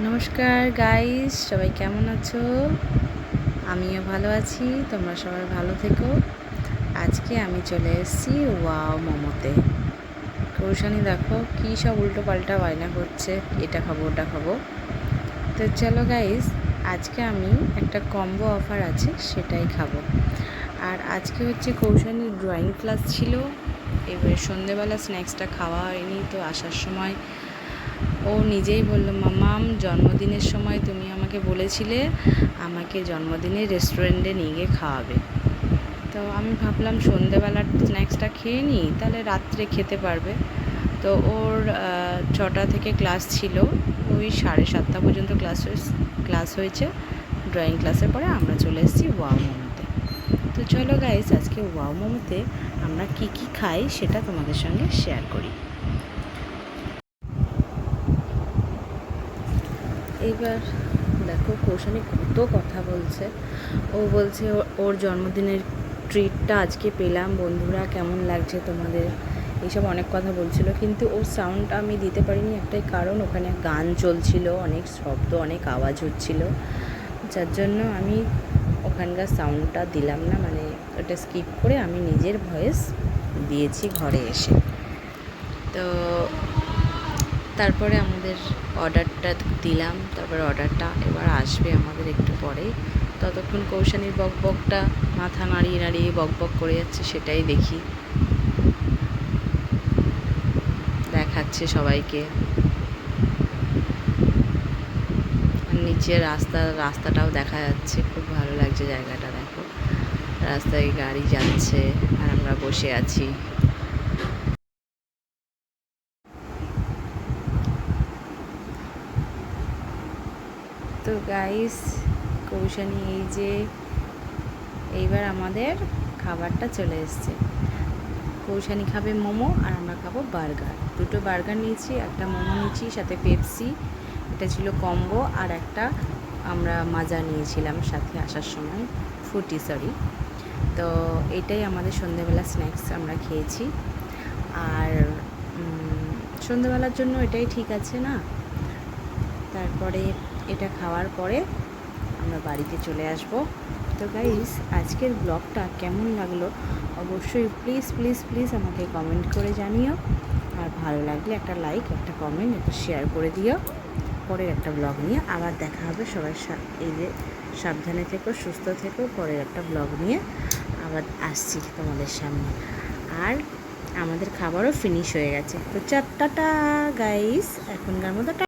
নমস্কার গাইস, সবাই কেমন আছো? আমিও ভালো আছি, তোমরা সবাই ভালো থেকো। আজকে আমি চলে এসেছি ওয়াও মোমোতে। কৌশানি দেখো কী সব উল্টো পাল্টা বায়না করছে, এটা খাবো ওটা খাবো। তো চলো গাইস, আজকে আমি একটা কম্বো অফার আছে সেটাই খাবো। আর আজকে হচ্ছে কৌশানির ড্রয়িং ক্লাস ছিল। এবারে সন্ধেবেলা স্ন্যাক্সটা খাওয়া হয়নি, তো আসার সময় ও নিজেই বলল, মামাম জন্মদিনের সময় তুমি আমাকে বলেছিলে আমাকে জন্মদিনের রেস্টুরেন্টে নিয়ে গিয়ে খাওয়াবে। তো আমি ভাবলাম সন্ধেবেলার স্ন্যাক্সটা খেয়ে নিই, তাহলে রাত্রে খেতে পারবে। তো ওর 6টা থেকে ক্লাস ছিল, ওই 7:30 পর্যন্ত ক্লাস হয়েছে। ড্রয়িং ক্লাসের পরে আমরা চলে এসেছি ওয়াও মোমোতে। তো চলো গাইস, আজকে ওয়াও মোমোতে আমরা কি কি খাই সেটা তোমাদের সঙ্গে শেয়ার করি। এইবার দেখো কৌশানি কত কথা বলছে। ও বলছে ওর জন্মদিনের ট্রিটটা আজকে পেলাম, বন্ধুরা কেমন লাগছে তোমাদের, এইসব অনেক কথা বলছিল। কিন্তু ওর সাউন্ড আমি দিতে পারিনি, একটাই কারণ ওখানে গান চলছিল, অনেক শব্দ, অনেক আওয়াজ হচ্ছিল, যার জন্য আমি ওখানকার সাউন্ডটা দিলাম না, মানে ওটা স্কিপ করে আমি নিজের ভয়েস দিয়েছি ঘরে এসে। তো তারপরে আমাদের অর্ডারটা দিলাম, তারপরে অর্ডারটা এবার আসবে আমাদের একটু পরেই। ততক্ষণ কৌশানির বকবকটা মাথা নাড়িয়ে নাড়িয়ে বকবক করে যাচ্ছে, সেটাই দেখি, দেখাচ্ছে সবাইকে। আর নিচে রাস্তাটাও দেখা যাচ্ছে, খুব ভালো লাগছে জায়গাটা। দেখো রাস্তায় গাড়ি যাচ্ছে আর আমরা বসে আছি। তো গাইস, কৌশানি এই যে এইবার আমাদের খাবারটা চলে এসছে। কৌশানি খাবে মোমো আর আমরা খাবো বার্গার। দুটো বার্গার নিয়েছি, একটা মোমো নিয়েছি, সাথে পেপসি, এটা ছিল কম্বো। আর একটা আমরা মাজা নিয়েছিলাম সাথে আসার সময়, ফুটি সরি। তো এটাই আমাদের সন্ধেবেলা স্ন্যাক্স আমরা খেয়েছি। আর সন্ধেবেলার জন্য এটাই ঠিক আছে না। তারপরে এটা খাওয়ার পরে আমরা বাড়িতে চলে আসব। তো গাইস, আজকের ব্লগটা কেমন লাগলো অবশ্যই প্লিজ প্লিজ প্লিজ আমাকে কমেন্ট করে জানিও। আর ভালো লাগলে একটা লাইক, একটা কমেন্ট, একটা শেয়ার করে দিও। পরের একটা ব্লগ নিয়ে আবার দেখা হবে। সবাই এই যে সাবধানে থেকো, সুস্থ থেকো। পরের একটা ব্লগ নিয়ে আবার আসছি তোমাদের সামনে। আর আমাদের খাবারও ফিনিশ হয়ে গেছে। তো টাটা গাইস, এখনকার মতো